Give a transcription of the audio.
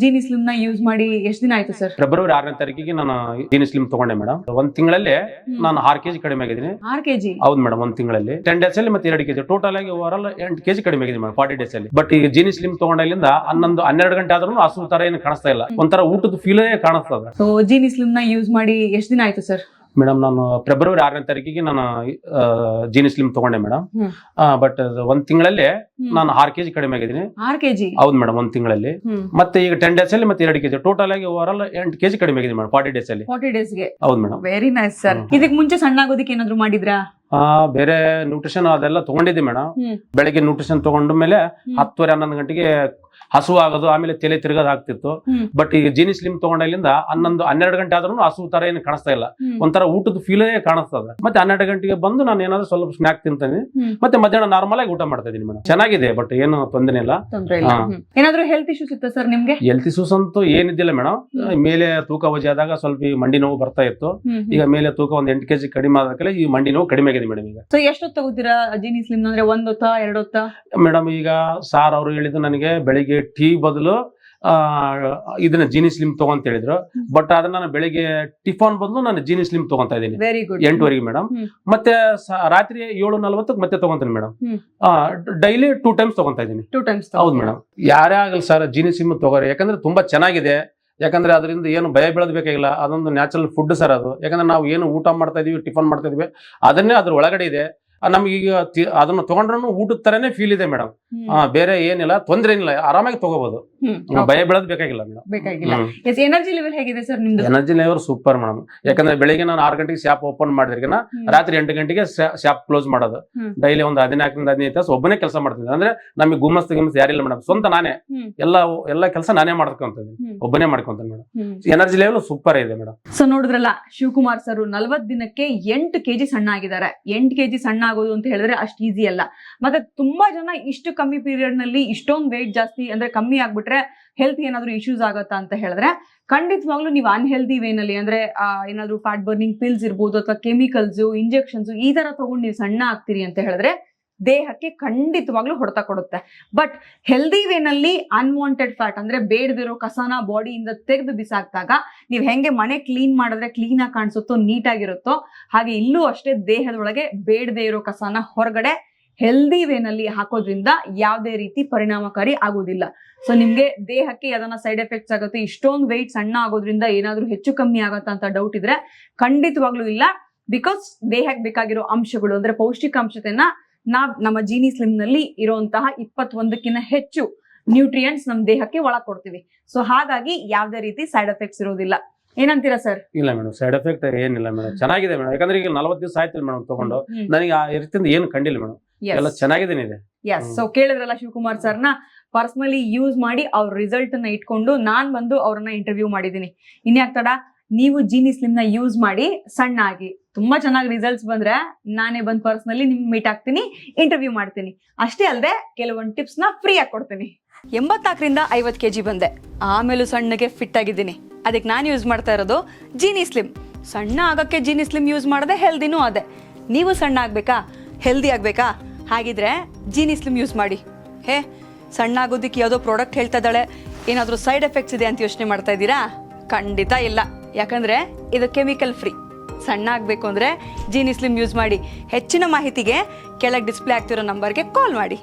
Jeeni slim ನ use ಮಾಡಿ ಎಷ್ಟು ದಿನ ಆಯ್ತು ಸರ್? ಫೆಬ್ರವರಿ 6ನೇ ತಾರೀಕಿಗೆ ನಾನು ಜೀನಿ ಸ್ಲಿಮ್ ತಗೊಂಡೆ ಮೇಡಮ್. ಒಂದ್ ತಿಂಗಳಲ್ಲಿ ನಾನು 6 kg ಕಡಿಮೆ ಆಗಿದ್ದೀನಿ. 6 kg? ಹೌದು ಮೇಡಮ್, ಒಂದ್ ತಿಂಗಳಲ್ಲಿ 10 days ಅಲ್ಲಿ ಮತ್ತೆ 2 kg ಟೋಟಲ್ ಆಗಿ ಓವರ್ 8 kg ಕಡಿಮೆ ಆಗಿದೆ ಮೇಡಮ್ 40 days ಅಲ್ಲಿ. ಬಟ್ ಈಗ ಜೀನಿ ಸ್ಲಿಮ್ ತಗೊಂಡಾಗಿಂದ 12 ಗಂಟೆ ಆದ್ರೂ ಹಸು ತರ ಏನು ಕಾಣಿಸ್ತಾ ಇಲ್ಲ, ಒಂಥರ ಊಟದ ಫೀಲೇ ಕಾಣಿಸ್ತದ. ಸೊ ಜೀನಿ ಸ್ಲಿಮ್ ನ ಯೂಸ್ ಮಾಡಿ ಎಷ್ಟು ದಿನ ಆಯ್ತು ಸರ್? ಮೇಡಮ್ ನಾನು ಫೆಬ್ರವರಿ 6ನೇ ತಾರೀಕಿಗೆ ನಾನು ಜೀನಿ ಸ್ಲಿಮ್ ತಗೊಂಡೆ ಮೇಡಮ್. ಬಟ್ ಒಂದ್ ತಿಂಗಳಲ್ಲಿ ನಾನು 6 kg ಕಡಿಮೆ ಆಗಿದ್ದೀನಿ. 6 kg? ಹೌದು ಮೇಡಮ್, ಒಂದ್ ತಿಂಗಳಲ್ಲಿ. ಮತ್ತೆ ಈಗ 10 days ಅಲ್ಲಿ ಮತ್ತೆ 2 kg ಟೋಟಲ್ ಆಗಿ ಓವರ್ 8 kg ಕಡಿಮೆ ಆಗಿದೆ ಮೇಡಮ್ 40 days ಅಲ್ಲಿ. 40 days ಗೆ? ಹೌದು ಮೇಡಮ್. Very nice sir. ಇದಕ್ಕೆ ಮುಂಚೆ ಸಣ್ಣ ಆಗೋದಕ್ಕೆ ಏನಾದ್ರು ಮಾಡಿದ್ರಾ? ಬೇರೆ ನ್ಯೂಟ್ರಿಷನ್ ಅದೆಲ್ಲ ತಗೊಂಡಿದ್ದೆ ಮೇಡಮ್. ಬೆಳಗ್ಗೆ ನ್ಯೂಟ್ರಿಷನ್ ತಗೊಂಡ ಮೇಲೆ 10-11 ಗಂಟೆಗೆ ಹಸು ಆಗೋದು, ಆಮೇಲೆ ತಲೆ ತಿರುಗೋದು ಆಗ್ತಿತ್ತು. ಬಟ್ ಈಗ ಜೀನಿ ಸ್ಲಿಮ್ ತಗೊಂಡಾಗಿಂದ 11-12 ಗಂಟೆ ಆದ್ರೂ ಹಸು ತರ ಏನು ಕಾಣಿಸ್ತಾ ಇಲ್ಲ, ಒಂಥರ ಊಟದ ಫೀಲೇ ಕಾಣಿಸ್ತದ. ಮತ್ತೆ 12 ಗಂಟೆಗೆ ಬಂದು ನಾನು ಏನಾದ್ರು ಸ್ವಲ್ಪ ಸ್ನಾಕ್ ತಿಂತೀನಿ, ಮತ್ತೆ ಮಧ್ಯಾಹ್ನ ನಾರ್ಮಲ್ ಆಗಿ ಊಟ ಮಾಡ್ತಾ ಇದೀನಿ ಮೇಡಮ್. ಚೆನ್ನಾಗಿದೆ, ಬಟ್ ಏನು ತೊಂದರೆ ಇಲ್ಲ. ಏನಾದ್ರು ಹೆಲ್ತ್ ಇಶ್ಯೂಸ್ ಇತ್ತು ಸರ್ ನಿಮ್ಗೆ? ಹೆಲ್ತ್ ಇಶ್ಯೂಸ್ ಅಂತೂ ಏನಿದ್ದಿಲ್ಲ ಮೇಡಮ್. ಮೇಲೆ ತೂಕ ವಜೆ ಆದಾಗ ಸ್ವಲ್ಪ ಮಂಡಿ ನೋವು ಬರ್ತಾ ಇತ್ತು. ಈಗ ಮೇಲೆ ತೂಕ ಒಂದ್ 8 kg ಕಡಿಮೆ ಆದಕ್ಕೆ ಈ ಮಂಡಿ ನೋವು ಕಡಿಮೆ ಆಗಿದೆ ಮೇಡಮ್ ಈಗ. ಸೊ ಎಷ್ಟು ತಗೋತೀರಾ ಜೀನಿ ಸ್ಲಿಮ್? ಅಂದ್ರೆ 1 ಹೊತ್ತ 2 ಹೊತ್ತ? ಮೇಡಮ್ ಈಗ ಸಾರ್ ಅವರು ಹೇಳಿದ್ದು ನನಗೆ ಬೆಳಿಗ್ಗೆ ಟೀ ಬದಲು ಇದನ್ನ ಜೀನಿ ಸ್ಲಿಮ್ ತಗೊಂತ ಹೇಳಿದ್ರು. ಬಟ್ ಅದನ್ನ ನಾನು ಬೆಳಿಗ್ಗೆ ಟಿಫಾನ್ ಬದಲು ನಾನು ಜೀನಿ ಸ್ಲಿಮ್ ತಗೊಂತಾ ಇದ್ದೀನಿ 8 ಮೇಡಮ್. ಮತ್ತೆ ರಾತ್ರಿ 7:40 ಮತ್ತೆ ತಗೊಂತೀನಿ ಮೇಡಮ್. ಡೈಲಿ 2 times ತಗೊಂತಾ ಇದ್ದೀನಿ. 2 times? ಹೌದು ಮೇಡಮ್. ಯಾರೇ ಆಗಲ್ಲ ಸರ್ ಜೀನಿ ಸ್ಲಿಮ್ ತಗೋರಿ, ಯಾಕಂದ್ರೆ ತುಂಬಾ ಚೆನ್ನಾಗಿದೆ. ಯಾಕಂದ್ರೆ ಅದರಿಂದ ಏನು ಭಯ ಬೀಳೋದ್ ಬೇಕಾಗಿಲ್ಲ, ಅದೊಂದು ನ್ಯಾಚುರಲ್ ಫುಡ್ ಸರ್ ಅದು. ಯಾಕಂದ್ರೆ ನಾವು ಏನು ಊಟ ಮಾಡ್ತಾ ಇದೀವಿ, ಟಿಫನ್ ಮಾಡ್ತಾ ಇದೀವಿ, ಅದನ್ನೇ ಅದ್ರ ಒಳಗಡೆ ಇದೆ. ನಮ್ಗೆ ಈಗ ಅದನ್ನ ತಗೊಂಡ್ರೂ ಊಟದ ತರನೇ ಫೀಲ್ ಇದೆ ಮೇಡಮ್. ಬೇರೆ ಏನಿಲ್ಲ, ತೊಂದ್ರೆ ಏನಿಲ್ಲ, ಆರಾಮಾಗಿ ತಗೋಬಹುದು, ಭಯ ಬೀಳೋದ್ ಬೇಕಾಗಿಲ್ಲ ಮೇಡಮ್. ಎನರ್ಜಿ ಲೆವೆಲ್ ಹೇಗಿದೆ ಸರ್ ನಿಮ್ದು? Energy level super madam. ಯಾಕಂದ್ರೆ ಬೆಳಿಗ್ಗೆ ನಾನು 6 ಗಂಟೆಗೆ ಶಾಪ್ ಓಪನ್ ಮಾಡಿದ್ರಿಗಿನ ರಾತ್ರಿ 8 ಗಂಟೆಗೆ ಶಾಪ್ ಕ್ಲೋಸ್ ಮಾಡೋದು. ಡೈಲಿ ಒಂದು 14-15 ತಾಸು ಒಬ್ಬನೇ ಕೆಲಸ ಮಾಡ್ತಿದ್ದೆ. ಅಂದ್ರೆ ನಮಗೆ ಗುಮ್ಮಸ್ ಯಾರಿಲ್ಲ ಮೇಡಮ್, ಸ್ವಂತ ನಾನೇ ಎಲ್ಲ ಕೆಲಸ ನಾನೇ ಮಾಡ್ಕೊಂತೀನಿ, ಒಬ್ಬನೇ ಮಾಡ್ಕೊಂತೀನಿ ಮೇಡಮ್. ಎನರ್ಜಿ ಲೆವೆಲ್ ಸೂಪರ್ ಇದೆ ಮೇಡಮ್. ಸೊ ನೋಡಿದ್ರಲ್ಲ, ಶಿವಕುಮಾರ್ ಸರ್ 40 ದಿನಕ್ಕೆ 8 kg ಸಣ್ಣ ಆಗಿದ್ದಾರೆ. 8 kg ಸಣ್ಣ ಆಗೋದು ಅಂತ ಹೇಳಿದ್ರೆ ಅಷ್ಟು ಈಸಿ ಅಲ್ಲ. ಮತ್ತೆ ತುಂಬಾ ಜನ ಇಷ್ಟು ಕಮ್ಮಿ ಪೀರಿಯಡ್ ನಲ್ಲಿ ಇಷ್ಟೊಂದು ವೆಯ್ಟ್ ಜಾಸ್ತಿ ಅಂದ್ರೆ ಕಮ್ಮಿ ಆಗ್ಬಿಟ್ರೆ ಹೆಲ್ತ್ ಏನಾದ್ರು ಇಶ್ಯೂಸ್ ಆಗತ್ತಾ ಅಂತ ಹೇಳಿದ್ರೆ ಖಂಡಿತವಾಗ್ಲೂ ನೀವು ಅನ್ಹೆಲ್ದಿ ವೇನಲ್ಲಿ ಅಂದ್ರೆ ಏನಾದ್ರು ಫ್ಯಾಟ್ ಬರ್ನಿಂಗ್ ಪಿಲ್ಸ್ ಇರ್ಬೋದು ಅಥವಾ ಕೆಮಿಕಲ್ಸ್, ಇಂಜೆಕ್ಷನ್ಸ್ ಈ ತರ ತಗೊಂಡು ನೀವು ಸಣ್ಣ ಆಗ್ತೀರಿ ಅಂತ ಹೇಳಿದ್ರೆ ದೇಹಕ್ಕೆ ಖಂಡಿತವಾಗ್ಲೂ ಹೊಡೆತ ಕೊಡುತ್ತೆ. ಬಟ್ ಹೆಲ್ದಿ ವೇನಲ್ಲಿ ಅನ್ವಾಂಟೆಡ್ ಫ್ಯಾಟ್ ಅಂದ್ರೆ ಬೇಡದಿರೋ ಕಸನ ಬಾಡಿಯಿಂದ ತೆಗೆದು ಬಿಸಾಕ್ದಾಗ ನೀವು ಹೆಂಗೆ ಮನೆ ಕ್ಲೀನ್ ಮಾಡಿದ್ರೆ ಕ್ಲೀನ್ ಆಗಿ ಕಾಣಿಸುತ್ತೋ, ನೀಟಾಗಿರುತ್ತೋ, ಹಾಗೆ ಇಲ್ಲೂ ಅಷ್ಟೇ ದೇಹದೊಳಗೆ ಬೇಡದೇ ಇರೋ ಕಸನ ಹೊರಗಡೆ ಹೆಲ್ದಿ ವೇನಲ್ಲಿ ಹಾಕೋದ್ರಿಂದ ಯಾವುದೇ ರೀತಿ ಪರಿಣಾಮಕಾರಿ ಆಗೋದಿಲ್ಲ. ಸೊ ನಿಮ್ಗೆ ದೇಹಕ್ಕೆ ಅದನ್ನ ಸೈಡ್ ಎಫೆಕ್ಟ್ಸ್ ಆಗುತ್ತೆ, ಇಷ್ಟೊಂದು ವೆಯ್ಟ್ ಸಣ್ಣ ಆಗೋದ್ರಿಂದ ಏನಾದ್ರೂ ಹೆಚ್ಚು ಕಮ್ಮಿ ಆಗತ್ತಾ ಅಂತ ಡೌಟ್ ಇದ್ರೆ ಖಂಡಿತವಾಗ್ಲೂ ಇಲ್ಲ. ಬಿಕಾಸ್ ದೇಹಕ್ಕೆ ಬೇಕಾಗಿರೋ ಅಂಶಗಳು ಅಂದ್ರೆ ಪೌಷ್ಟಿಕಾಂಶತೆಯನ್ನ ನಮ್ಮ ಜೀನಿ ಸ್ಲಿಮ್ ನಲ್ಲಿ ಇರುವಂತಹ 21ಕ್ಕಿಂತ ಹೆಚ್ಚು ನ್ಯೂಟ್ರಿಯೆಂಟ್ಸ್ ನಮ್ಮ ದೇಹಕ್ಕೆ ಒಳಗ್ ಕೊಡ್ತೀವಿ. ಸೊ ಹಾಗಾಗಿ ಯಾವುದೇ ರೀತಿ ಸೈಡ್ ಎಫೆಕ್ಟ್ಸ್ ಇರೋದಿಲ್ಲ. ಏನಂತೀರಾ ಸರ್? ಇಲ್ಲ ಮೇಡಮ್, ಸೈಡ್ ಎಫೆಕ್ಟ್ ಏನಿಲ್ಲ ಮೇಡಮ್, ಚೆನ್ನಾಗಿದೆ ಮೇಡಮ್. ಯಾಕಂದ್ರೆ ಈಗ 40 ದಿವಸ ಆಯ್ತಿಲ್ಲ ಮೇಡಮ್ ತಗೊಂಡು, ನನಗೆ ಆ ರೀತಿಯಿಂದ ಏನು ಕಂಡಿಲ್ಲ ಮೇಡಮ್, ಎಲ್ಲ ಚೆನ್ನಾಗಿದೆ. ಸೊ ಕೇಳಿದ್ರಲ್ಲ, ಶಿವಕುಮಾರ್ ಸರ್ನ ಪರ್ಸನಲಿ ಯೂಸ್ ಮಾಡಿ ಅವ್ರ ರಿಸಲ್ಟ್ ನ ಇಟ್ಕೊಂಡು ನಾನ್ ಬಂದು ಅವ್ರನ್ನ ಇಂಟರ್ವ್ಯೂ ಮಾಡಿದೀನಿ. ಇನ್ಯಾಕ್ ತಡ, ನೀವು ಜೀನಿ ಸ್ಲಿಮ್ ನ ಯೂಸ್ ಮಾಡಿ ಸಣ್ಣ ಆಗಿ ತುಂಬಾ ಚೆನ್ನಾಗಿ ರಿಸಲ್ಟ್ಸ್ ಬಂದ್ರೆ ನಾನೇ ಬಂದು ಪರ್ಸನಲಿ ನಿಮ್ಗೆ ಮೀಟ್ ಆಗ್ತೀನಿ, ಇಂಟರ್ವ್ಯೂ ಮಾಡ್ತೀನಿ. ಅಷ್ಟೇ ಅಲ್ಲದೆ ಕೆಲವೊಂದು ಟಿಪ್ಸ್ ನ ಫ್ರೀ ಆಗಿ ಕೊಡ್ತೀನಿ. 84ರಿಂದ 50 kg ಬಂದೆ, ಆಮೇಲೂ ಸಣ್ಣಗೆ ಫಿಟ್ ಆಗಿದ್ದೀನಿ. ಅದಕ್ಕೆ ನಾನು ಯೂಸ್ ಮಾಡ್ತಾ ಇರೋದು ಜೀನಿ ಸ್ಲಿಮ್. ಸಣ್ಣ ಆಗಕ್ಕೆ ಜೀನಿ ಸ್ಲಿಮ್ ಯೂಸ್ ಮಾಡದೆ ಹೆಲ್ದಿನೂ ಅದೇ. ನೀವು ಸಣ್ಣ ಆಗ್ಬೇಕಾ, ಹೆಲ್ದಿ ಆಗ್ಬೇಕಾ? ಹಾಗಿದ್ರೆ ಜೀನಿ ಸ್ಲಿಮ್ ಯೂಸ್ ಮಾಡಿ. ಸಣ್ಣ ಆಗೋದಕ್ಕೆ ಯಾವುದೋ ಪ್ರಾಡಕ್ಟ್ ಹೇಳ್ತಾ ಇದ್ದಾಳೆ, ಏನಾದರೂ ಸೈಡ್ ಎಫೆಕ್ಟ್ಸ್ ಇದೆ ಅಂತ ಯೋಚನೆ ಮಾಡ್ತಾ ಇದ್ದೀರಾ? ಖಂಡಿತ ಇಲ್ಲ, ಯಾಕಂದ್ರೆ ಇದು ಕೆಮಿಕಲ್ ಫ್ರೀ. ಸಣ್ಣ ಆಗಬೇಕು ಅಂದ್ರೆ ಜೀನಿ ಸ್ಲಿಮ್ ಯೂಸ್ ಮಾಡಿ. ಹೆಚ್ಚಿನ ಮಾಹಿತಿಗೆ ಕೆಳಗೆ ಡಿಸ್ಪ್ಲೇ ಆಗ್ತಿರೋ ನಂಬರ್ಗೆ ಕಾಲ್ ಮಾಡಿ.